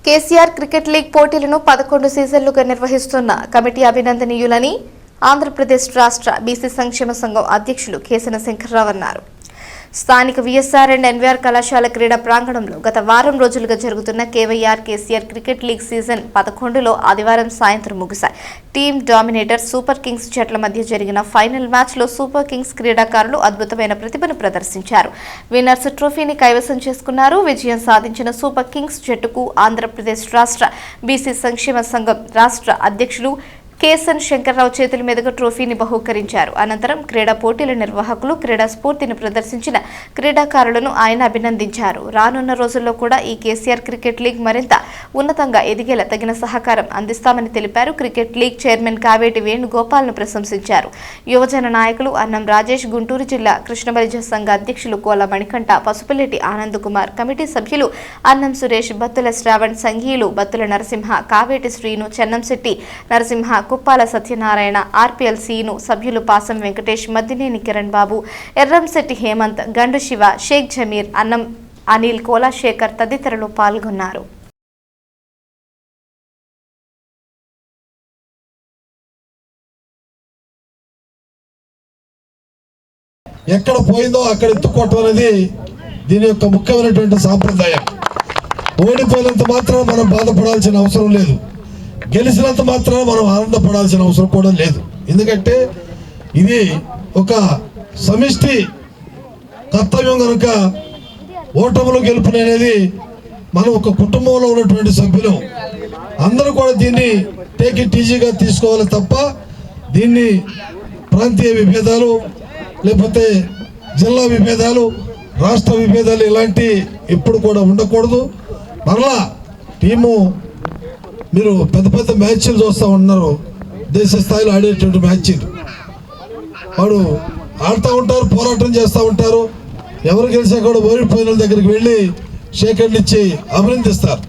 KCR cricket league పోటీలను 11 సీజన్లుగా నిర్వహిస్తున్న కమిటీ అభినందనీయులని ఆంధ్రప్రదేశ్ రాష్ట్ర బీసీ సంక్షేమ సంఘం అధ్యక్షులు కేసన శంకర్రావు అన్నారు. స్థానిక విఎస్ఆర్ అండ్ ఎన్వీఆర్ కళాశాల క్రీడా ప్రాంగణంలో గత వారం రోజులుగా జరుగుతున్న కేసీఆర్ క్రికెట్ లీగ్ సీజన్ 11లో ఆదివారం సాయంత్రం ముగిశాయి. టీమ్ డామినేటర్ సూపర్ కింగ్స్ జట్ల మధ్య జరిగిన ఫైనల్ మ్యాచ్లో సూపర్ కింగ్స్ క్రీడాకారులు అద్భుతమైన ప్రతిభను ప్రదర్శించారు. విన్నర్స్ ట్రోఫీని కైవసం చేసుకున్నారు. విజయం సాధించిన సూపర్ కింగ్స్ జట్టుకు ఆంధ్రప్రదేశ్ రాష్ట్ర బీసీ సంక్షేమ సంఘం రాష్ట్ర అధ్యక్షులు కేసన్ శంకర్రావు చేతుల మీదుగా ట్రోఫీని బహూకరించారు. అనంతరం క్రీడా పోటీల నిర్వాహకులు క్రీడా స్ఫూర్తిని ప్రదర్శించిన క్రీడాకారులను ఆయన అభినందించారు. రానున్న రోజుల్లో కూడా ఈ కేసీఆర్ క్రికెట్ లీగ్ మరింత ఉన్నతంగా ఎదిగేలా తగిన సహకారం అందిస్తామని తెలిపారు. క్రికెట్ లీగ్ చైర్మన్ కావేటి వేణుగోపాల్ను ప్రశంసించారు. యువజన నాయకులు అన్నం రాజేష్, గుంటూరు జిల్లా కృష్ణబలిజ సంఘ అధ్యక్షులు కోల మణికంఠ, పసుపులెట్టి ఆనంద్ కుమార్, కమిటీ సభ్యులు అన్నం సురేష్, బత్తుల శ్రావణ్, సంఘీయులు బత్తుల నరసింహ, కావేటి శ్రీను, చెన్నంశెట్టి నరసింహ, కుప్పాల సత్యనారాయణ, ఆర్పీఎల్సీను సభ్యులు పాసం వెంకటేష్, మద్దినేని కిరణ్ బాబు, ఎర్రంశెట్టి హేమంత్, గండు శివ, షేక్ జమీర్, అన్నం అనిల్, కోలాశేఖర్ తదితరులు పాల్గొన్నారు. ఎక్కడ పోయిందో అక్కడ ఎత్తుకోవటం అనేది దీని యొక్క ముఖ్యమైనటువంటి సాంప్రదాయం. ఓడిపోయినంత మాత్రం మనం బాధపడాల్సిన అవసరం లేదు, గెలిచినంత మాత్రం మనం ఆనందపడాల్సిన అవసరం కూడా లేదు. ఎందుకంటే ఇది ఒక సమిష్టి కర్తవ్యం కనుక ఓటములు గెలుపులు అనేది మనం ఒక కుటుంబంలో ఉన్నటువంటి సభ్యులు అందరూ కూడా దీన్ని టేక్ ఇట్ ఈజీగా తీసుకోవాలి తప్ప దీన్ని ప్రాంతీయ విభేదాలు లేకపోతే జిల్లా విభేదాలు, రాష్ట్ర విభేదాలు ఇలాంటి ఎప్పుడు కూడా ఉండకూడదు. మరలా టీము మీరు పెద్ద పెద్ద మ్యాచ్లు చూస్తూ ఉన్నారు, దేశ స్థాయిలో ఆడేటువంటి మ్యాచ్లు వాడు ఆడుతూ ఉంటారు, పోరాటం చేస్తూ ఉంటారు. ఎవరు గెలిచా కూడా ఓడిపోయిన దగ్గరికి వెళ్ళి షేక్ హ్యాండ్ ఇచ్చి అభినందిస్తారు.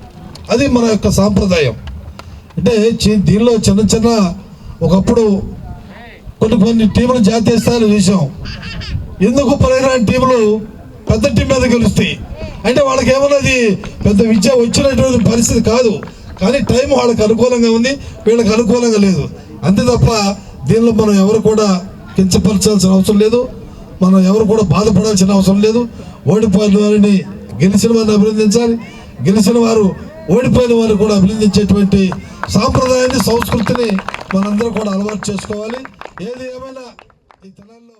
అది మన యొక్క సాంప్రదాయం. అంటే దీనిలో చిన్న చిన్న ఒకప్పుడు కొన్ని టీములు జాతీయ స్థాయిలో చూసాం. ఎందుకు పనికిరాని టీములు పెద్ద టీం మీద గెలుస్తాయి అంటే వాళ్ళకి ఏమన్నది పెద్ద విద్య వచ్చినటువంటి పరిస్థితి కాదు, కానీ టైం వాళ్ళకి అనుకూలంగా ఉంది, వీళ్ళకి అనుకూలంగా లేదు. అంతే తప్ప దీనిలో మనం ఎవరు కూడా కించపరచాల్సిన అవసరం లేదు, మనం ఎవరు కూడా బాధపడాల్సిన అవసరం లేదు. ఓడిపోయిన వారిని గెలిచిన వారిని అభినందించాలి, గెలిచిన వారు ఓడిపోయిన వారిని కూడా అభినందించేటువంటి సాంప్రదాయాన్ని, సంస్కృతిని మనందరూ కూడా అలవాటు చేసుకోవాలి. ఏది ఏమైనా ఈ తెలంగాణలో